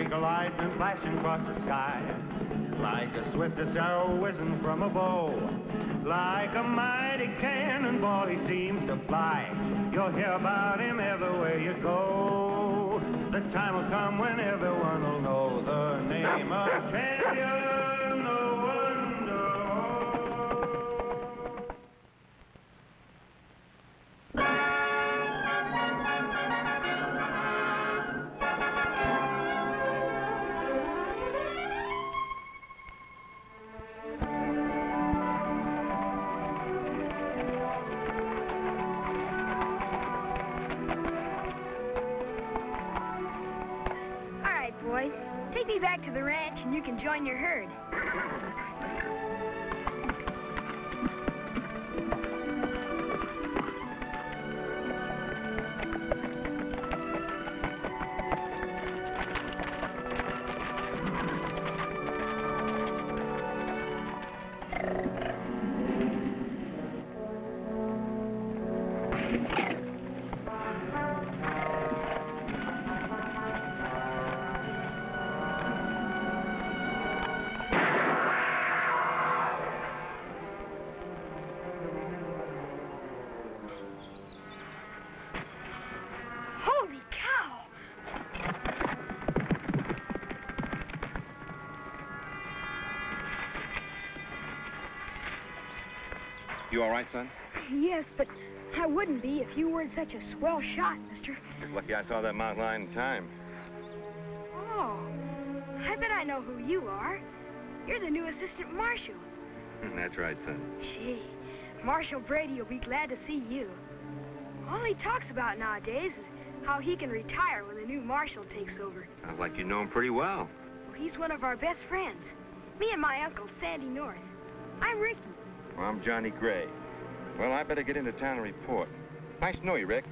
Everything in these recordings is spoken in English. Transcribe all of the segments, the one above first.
streak of lightning flashing across the sky. Like the swiftest arrow whizzing from a bow. Like a mighty cannonball he seems to fly. You'll hear about him everywhere you go. The time will come when everyone will know the name of champion no one knows. Boys, take me back to the ranch and you can join your herd. You all right, son? Yes, but I wouldn't be if you weren't such a swell shot, mister. It's lucky I saw that mountain lion in time. Oh, I bet I know who you are. You're the new assistant marshal. That's right, son. Gee, Marshal Brady will be glad to see you. All he talks about nowadays is how he can retire when the new marshal takes over. Sounds like you know him pretty well. Well, he's one of our best friends. Me and my uncle, Sandy North. I'm Ricky. Well, I'm Johnny Gray. Well, I better get into town and report. Nice to know you, Rick.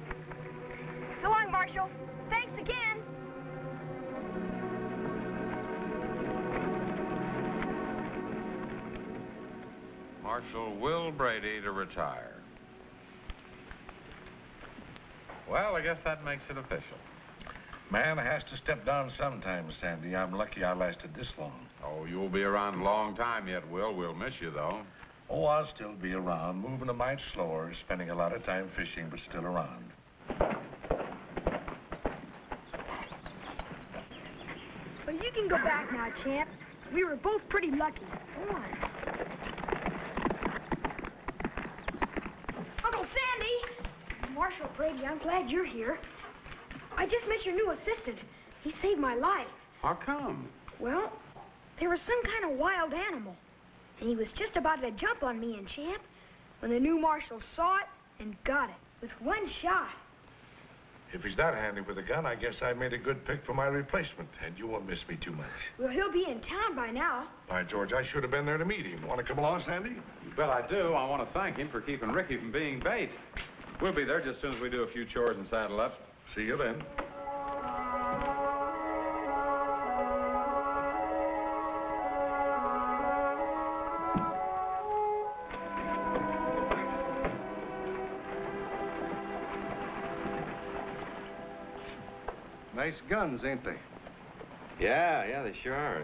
So long, Marshal. Thanks again. Marshal Will Brady to retire. Well, I guess that makes it official. Man has to step down sometime, Sandy. I'm lucky I lasted this long. Oh, you'll be around a long time yet, Will. We'll miss you, though. Oh, I'll still be around, moving a mite slower, spending a lot of time fishing, but still around. Well, you can go back now, champ. We were both pretty lucky. Go on. Uncle Sandy! Marshal Brady, I'm glad you're here. I just met your new assistant. He saved my life. How come? Well, there was some kind of wild animal. And he was just about to jump on me and Champ when the new marshal saw it and got it with one shot. If he's that handy with a gun, I guess I made a good pick for my replacement, and you won't miss me too much. Well, he'll be in town by now. By George, I should have been there to meet him. Want to come along, Sandy? You bet I do. I want to thank him for keeping Ricky from being bait. We'll be there just as soon as we do a few chores and saddle up. See you then. Nice guns, ain't they? Yeah, they sure are.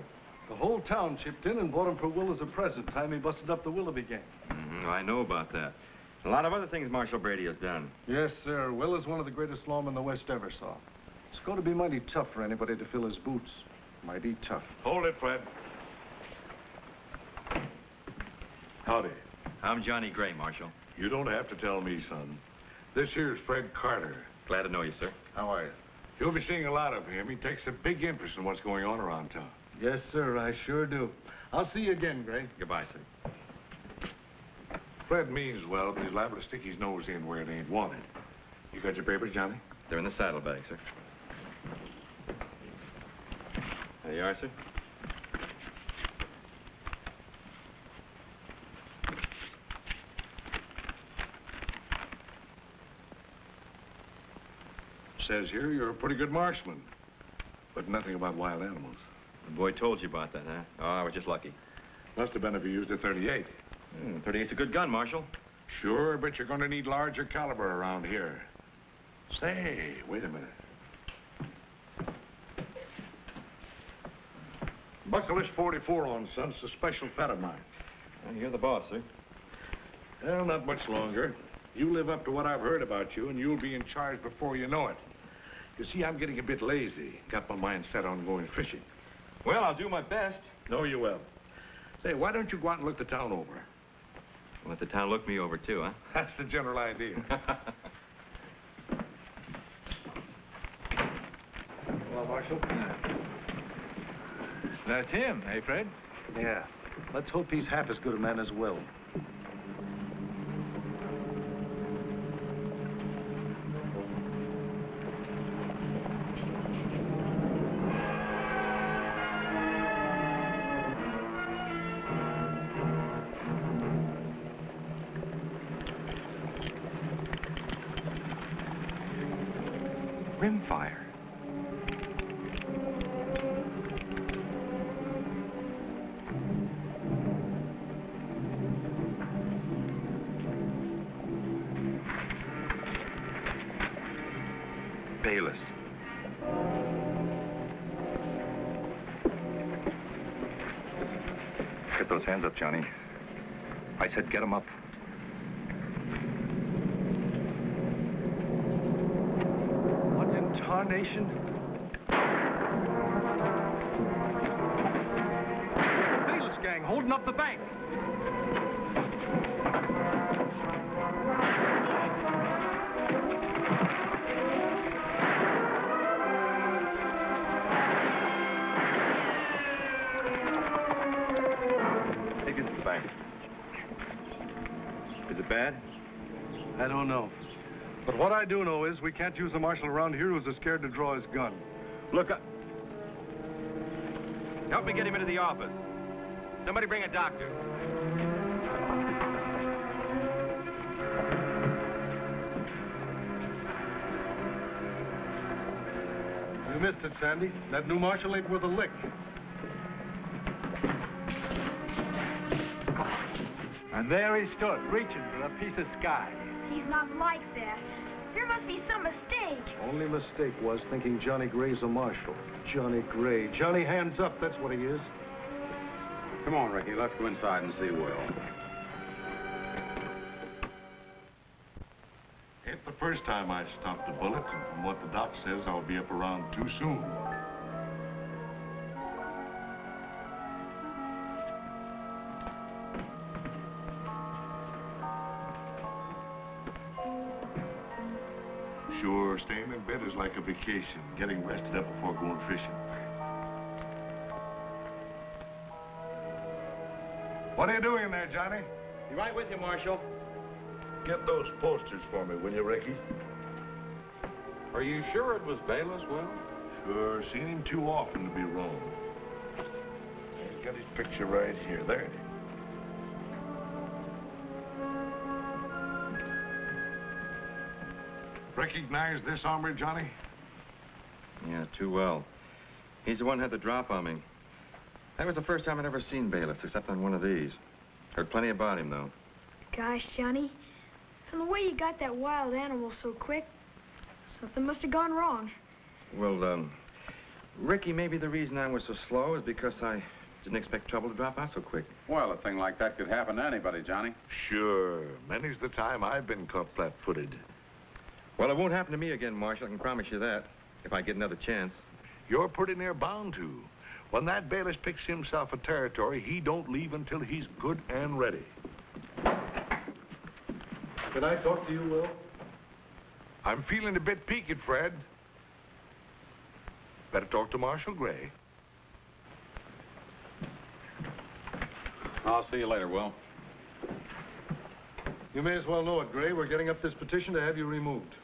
The whole town chipped in and bought them for Will as a present time he busted up the Willoughby gang. I know about that. A lot of other things Marshal Brady has done. Yes, sir. Will is one of the greatest lawmen the West ever saw. It's going to be mighty tough for anybody to fill his boots. Mighty tough. Hold it, Fred. Howdy. I'm Johnny Gray, Marshal. You don't have to tell me, son. This here's Fred Carter. Glad to know you, sir. How are you? You'll be seeing a lot of him. He takes a big interest in what's going on around town. Yes, sir, I sure do. I'll see you again, Gray. Goodbye, sir. Fred means well, but he's liable to stick his nose in where it ain't wanted. You got your papers, Johnny? They're in the saddlebag, sir. There you are, sir. Says here you're a pretty good marksman, but nothing about wild animals. The boy told you about that, huh? Oh, I was just lucky. Must have been if you used a .38. 38's a good gun, Marshal. Sure, but you're going to need larger caliber around here. Say, wait a minute. buckle this 44 on, son. It's a special pet of mine. You're the boss, sir. Well, not much longer. You live up to what I've heard about you, and you'll be in charge before you know it. You see, I'm getting a bit lazy. Got my mind set on going fishing. Well, I'll do my best. No, you will. Say, why don't you go out and look the town over? Let the town look me over, too, huh? That's the general idea. Well, Marshal? That's him, eh, Fred? Yeah. Let's hope he's half as good a man as Will. Rimfire. Bayless. Get those hands up, Johnny. I said get them up. What in tarnation? Bayless gang holding up the bank. Take it to the bank. Is it bad? I don't know. But what I do know is we can't use a marshal around here who's as scared to draw his gun. Look, help me get him into the office. Somebody bring a doctor. You missed it, Sandy. That new marshal ain't worth a lick. And there he stood, reaching for a piece of sky. He's not like that. There must be some mistake. Only mistake was thinking Johnny Gray's a marshal. Johnny Gray. Johnny hands up, that's what he is. Come on, Ricky. Let's go inside and see Will. Ain't the first time I stopped a bullet, and from what the doc says, I'll be up around too soon. Sure, staying in bed is like a vacation, getting rested up before going fishing. What are you doing there, Johnny? Be right with you, Marshal. Get those posters for me, will you, Ricky? Are you sure it was Bayless, Will? Sure, seen him too often to be wrong. He's got his picture right here. There it is. Recognize this hombre, Johnny? Yeah, too well. He's the one who had the drop on me. That was the first time I'd ever seen Bayless, except on one of these. Heard plenty about him, though. Gosh, Johnny, from the way you got that wild animal so quick, something must have gone wrong. Well, Ricky, maybe the reason I was so slow is because I didn't expect trouble to drop out so quick. Well, a thing like that could happen to anybody, Johnny. Sure. Many's the time I've been caught flat-footed. Well, it won't happen to me again, Marshal. I can promise you that, if I get another chance. You're pretty near bound to. When that Bayless picks himself a territory, he don't leave until he's good and ready. Can I talk to you, Will? I'm feeling a bit peaked, Fred. Better talk to Marshal Gray. I'll see you later, Will. You may as well know it, Gray. We're getting up this petition to have you removed.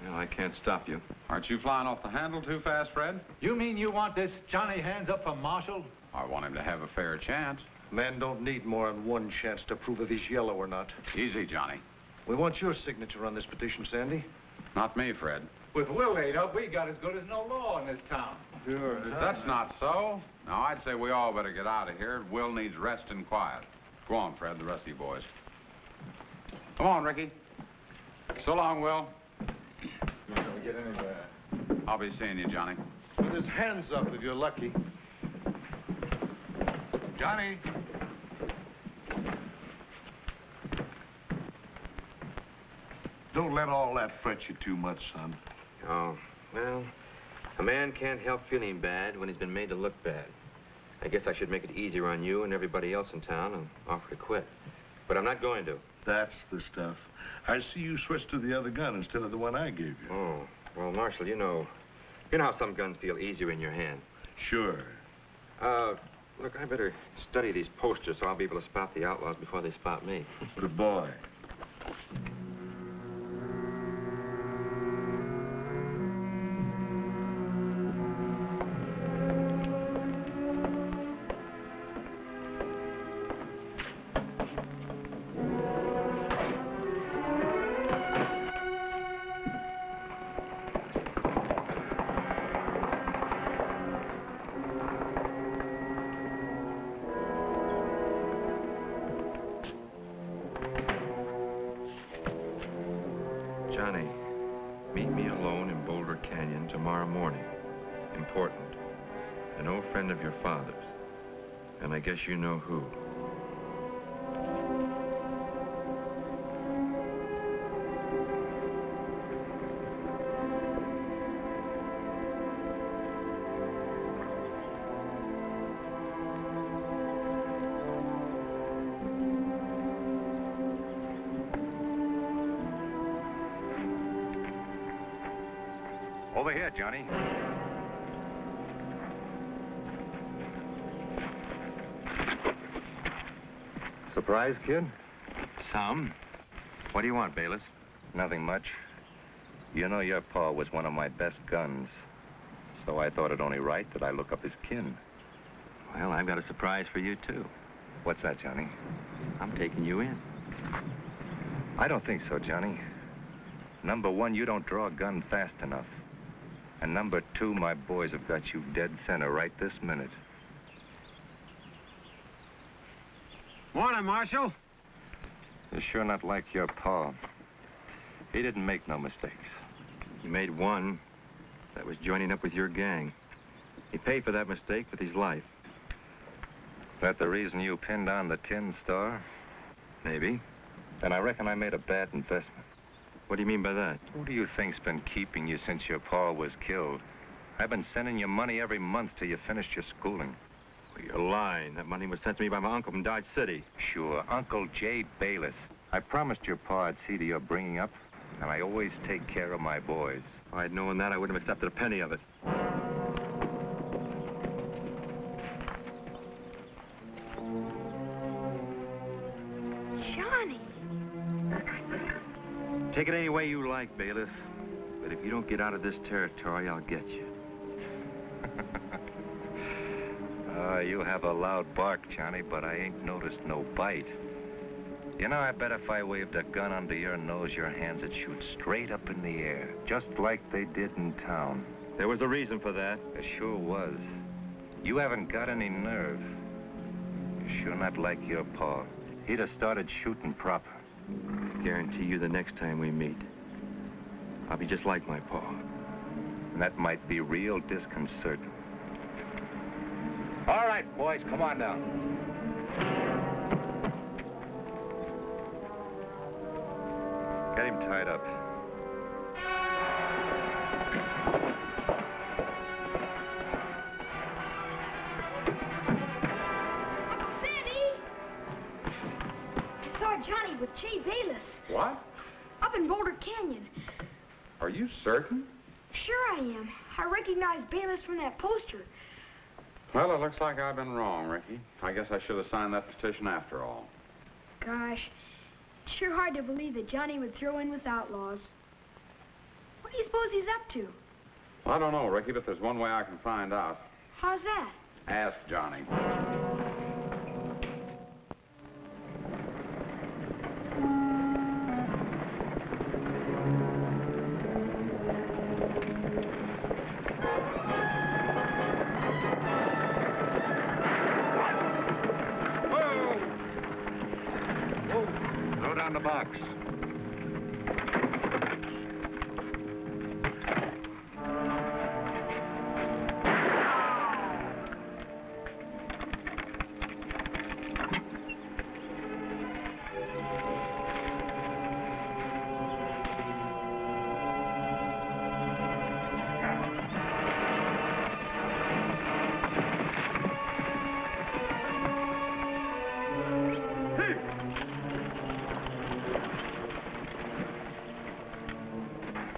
Well, I can't stop you. Aren't you flying off the handle too fast, Fred? You mean you want this Johnny hands up for Marshal? I want him to have a fair chance. Man don't need more than one chance to prove if he's yellow or not. Easy, Johnny. We want your signature on this petition, Sandy. Not me, Fred. With Will laid up, we got as good as no law in this town. Sure. That's not so. No, I'd say we all better get out of here. Will needs rest and quiet. Go on, Fred, the rest of you boys. Come on, Ricky. So long, Will. Get anywhere. I'll be seeing you, Johnny. With his hands up if you're lucky. Johnny. Don't let all that fret you too much, son. Oh, well, a man can't help feeling bad when he's been made to look bad. I guess I should make it easier on you and everybody else in town and offer to quit. But I'm not going to. That's the stuff. I see you switched to the other gun instead of the one I gave you. Oh, well, Marshal, you know how some guns feel easier in your hand. Sure. Look, I better study these posters so I'll be able to spot the outlaws before they spot me. Good boy. Johnny, meet me alone in Boulder Canyon tomorrow morning. Important. An old friend of your father's. And I guess you know who. Over here, Johnny. Surprise, kid? Some. What do you want, Bayless? Nothing much. You know your pa was one of my best guns, so I thought it only right that I look up his kin. Well, I've got a surprise for you, too. What's that, Johnny? I'm taking you in. I don't think so, Johnny. Number one, you don't draw a gun fast enough. And number two, my boys have got you dead center right this minute. Morning, Marshal. You're sure not like your pa. He didn't make no mistakes. He made one. That was joining up with your gang. He paid for that mistake with his life. That the reason you pinned on the tin star? Maybe. Then I reckon I made a bad investment. What do you mean by that? Who do you think's been keeping you since your pa was killed? I've been sending you money every month till you finished your schooling. Well, you're lying. That money was sent to me by my uncle from Dodge City. Sure, Uncle J. Bayless. I promised your pa I'd see to your bringing up, and I always take care of my boys. If I'd known that, I wouldn't have accepted a penny of it. Johnny. Take it any way you like, Bayless. But if you don't get out of this territory, I'll get you. You have a loud bark, Johnny, but I ain't noticed no bite. You know, I bet if I waved a gun under your nose, your hands would shoot straight up in the air, just like they did in town. There was a reason for that. There sure was. You haven't got any nerve. You're sure not like your pa. He'd have started shooting proper. I guarantee you the next time we meet, I'll be just like my pa. And that might be real disconcerting. All right, boys, come on down. Get him tied up. Uncle Sandy! I saw Johnny with Jay Bayless What? up in Boulder Canyon. Are you certain? Sure I am. I recognize Bayless from that poster. Well, it looks like I've been wrong, Ricky. I guess I should have signed that petition after all. Gosh, it's sure hard to believe that Johnny would throw in with outlaws. What do you suppose he's up to? I don't know, Ricky, but there's one way I can find out. How's that? Ask Johnny. Throw down the box.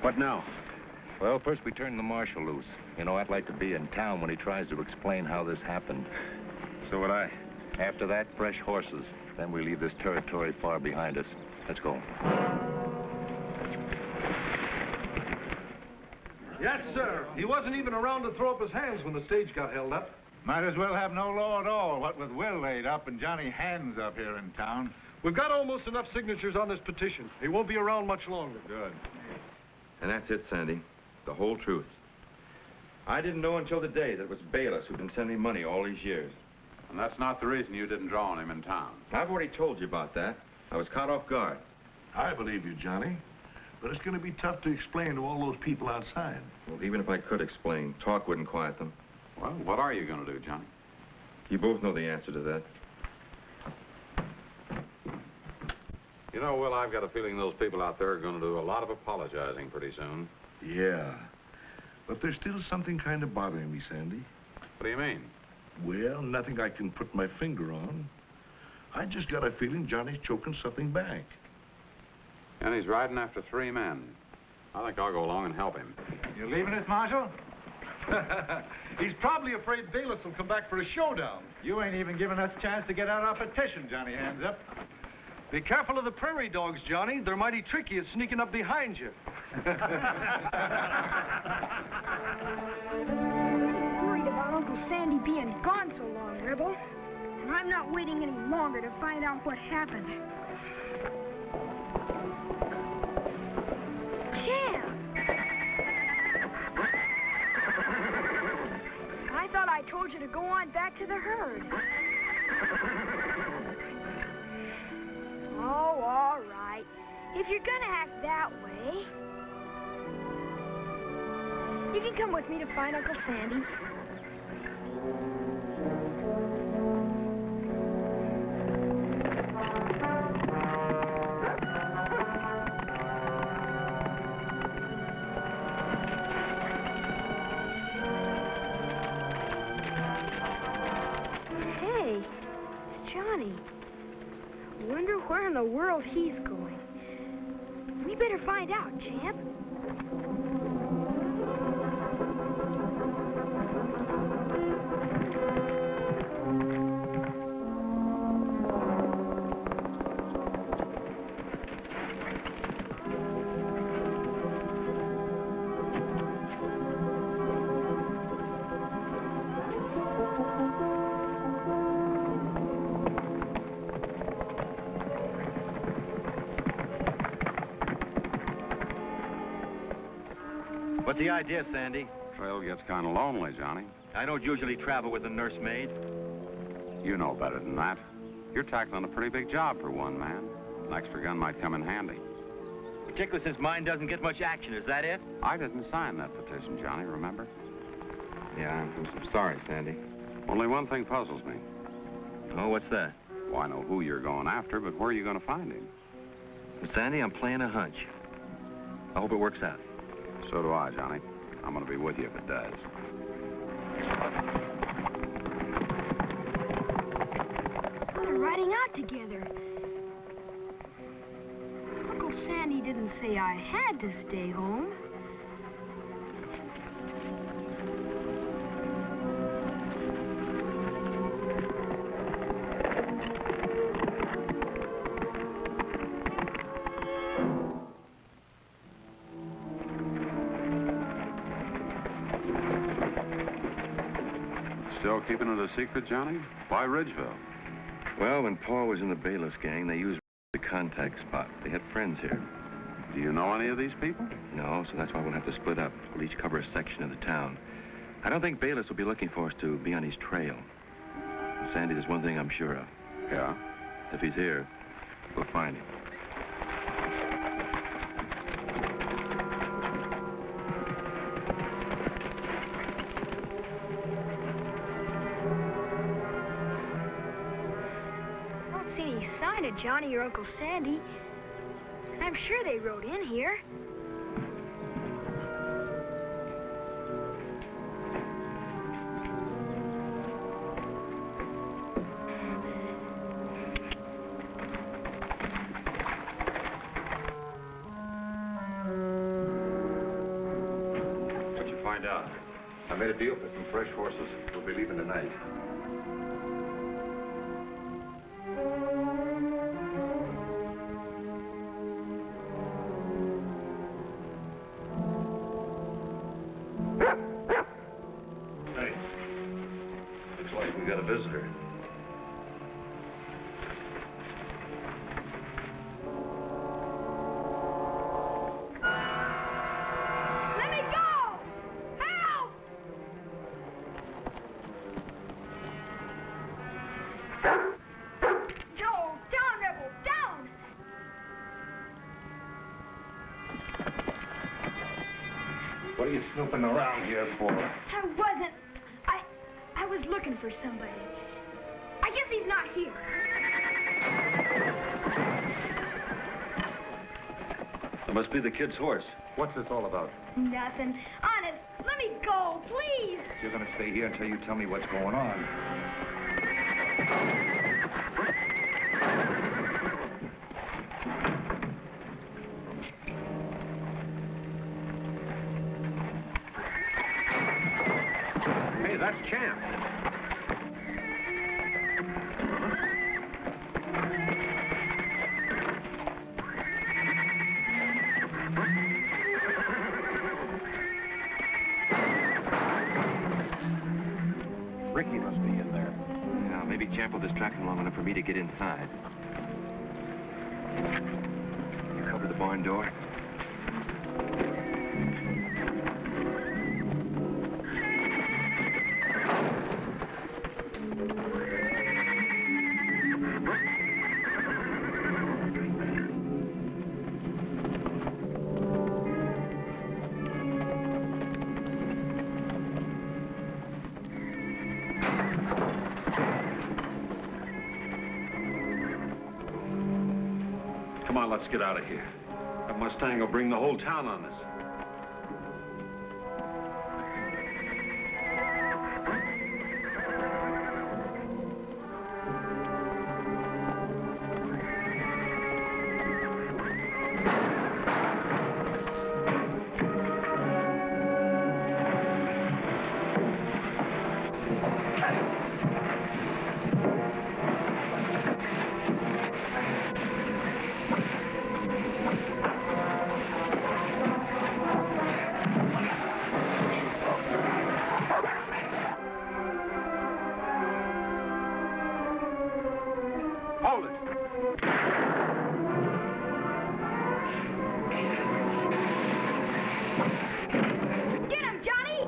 What now? Well, first we turn the marshal loose. You know, I'd like to be in town when he tries to explain how this happened. So would I. After that, fresh horses. Then we leave this territory far behind us. Let's go. Yes, sir. He wasn't even around to throw up his hands when the stage got held up. Might as well have no law at all, what with Will laid up and Johnny Hands up here in town. We've got almost enough signatures on this petition. He won't be around much longer. Good. And that's it, Sandy. The whole truth. I didn't know until today that it was Bayless who'd been sending money all these years. And that's not the reason you didn't draw on him in town. I've already told you about that. I was caught off guard. I believe you, Johnny. But it's going to be tough to explain to all those people outside. Well, even if I could explain, talk wouldn't quiet them. Well, what are you going to do, Johnny? You both know the answer to that. You know, Will, I've got a feeling those people out there are going to do a lot of apologizing pretty soon. Yeah. But there's still something kind of bothering me, Sandy. What do you mean? Well, nothing I can put my finger on. I just got a feeling Johnny's choking something back. And he's riding after 3 men. I think I'll go along and help him. You leaving us, Marshal? He's probably afraid Bayless will come back for a showdown. You ain't even giving us a chance to get out our petition, Johnny Hands up. Be careful of the prairie dogs, Johnny. They're mighty tricky at sneaking up behind you. Worried about Uncle Sandy being gone so long, Rebel. And I'm not waiting any longer to find out what happened. Champ! I thought I told you to go on back to the herd. Oh, all right. If you're gonna act that way, you can come with me to find Uncle Sandy. Hey, it's Johnny. Wonder where in the world he's going. We better find out, champ. What's the idea, Sandy? Trail gets kind of lonely, Johnny. I don't usually travel with a nursemaid. You know better than that. You're tackling a pretty big job for one man. An extra gun might come in handy. Particularly since mine doesn't get much action, is that it? I didn't sign that petition, Johnny, remember? Yeah, I'm sorry, Sandy. Only one thing puzzles me. Oh, what's that? Well, I know who you're going after, but where are you going to find him? Well, Sandy, I'm playing a hunch. I hope it works out. So do I, Johnny. I'm going to be with you if it does. We're riding out together. Uncle Sandy didn't say I had to stay home. Still keeping it a secret, Johnny? Why Ridgeville? Well, when Paul was in the Bayless gang, they used the contact spot. They had friends here. Do you know any of these people? No, so that's why we'll have to split up. We'll each cover a section of the town. I don't think Bayless will be looking for us to be on his trail. And Sandy, there's one thing I'm sure of. Yeah? If he's here, we'll find him. I don't see any sign of Johnny or Uncle Sandy. And I'm sure they rode in here. find out. I made a deal for some fresh horses. We'll be leaving tonight. Hey, looks like we got a visitor. Let me go! Help! Joe, down, Rebel, down! What are you snooping around here for? I wasn't. I was looking for somebody. I guess he's not here. It must be the kid's horse. What's this all about? Nothing. Honest, let me go, please. You're gonna stay here until you tell me what's going on. Hey, that's Champ. Ricky must be in there. Yeah, maybe Champ will distract him long enough for me to get inside. You cover the barn door. Come on, let's get out of here. That Mustang will bring the whole town on us. Hold it. Get him, Johnny!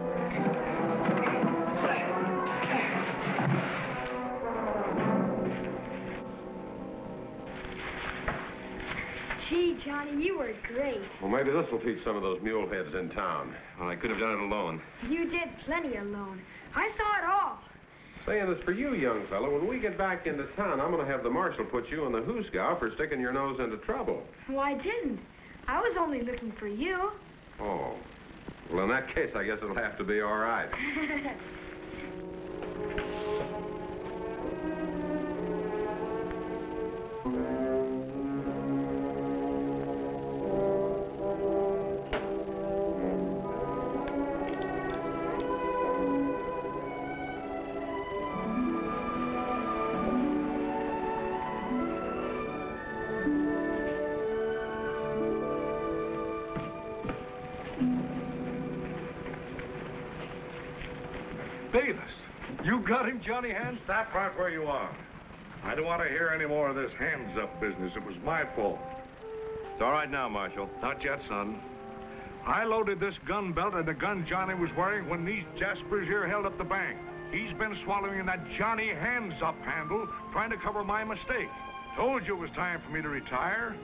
Gee, Johnny, you were great. Well, maybe this will teach some of those mule heads in town. Well, I could have done it alone. You did plenty alone. I saw it all. Saying this for you, young fellow, when we get back into town, I'm going to have the marshal put you in the hoosgow for sticking your nose into trouble. Well, I didn't. I was only looking for you. Oh. Well, in that case, I guess it'll have to be all right. Davis, you got him, Johnny Hands? Stop right where you are. I don't want to hear any more of this hands-up business. It was my fault. It's all right now, Marshal. Not yet, son. I loaded this gun belt and the gun Johnny was wearing when these Jaspers here held up the bank. He's been swallowing that Johnny Hands-Up handle, trying to cover my mistake. Told you it was time for me to retire.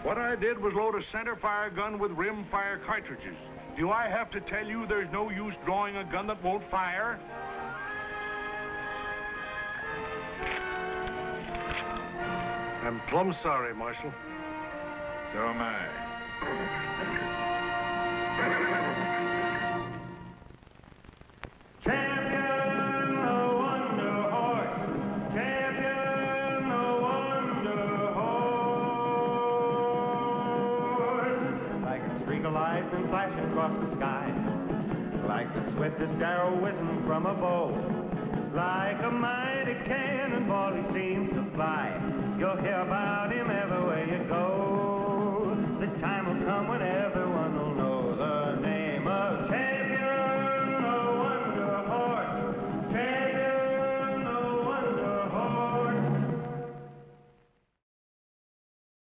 What I did was load a center-fire gun with rim-fire cartridges. Do I have to tell you there's no use drawing a gun that won't fire? I'm plumb sorry, Marshal. So am I. Champion, the Wonder Horse. Champion, the Wonder Horse. Like a streak of light and flashing across the sky. Like like the swiftest arrow whizzing from a bow. Like a mighty cannonball, he seems to fly. You'll hear about him everywhere you go. The time will come whenever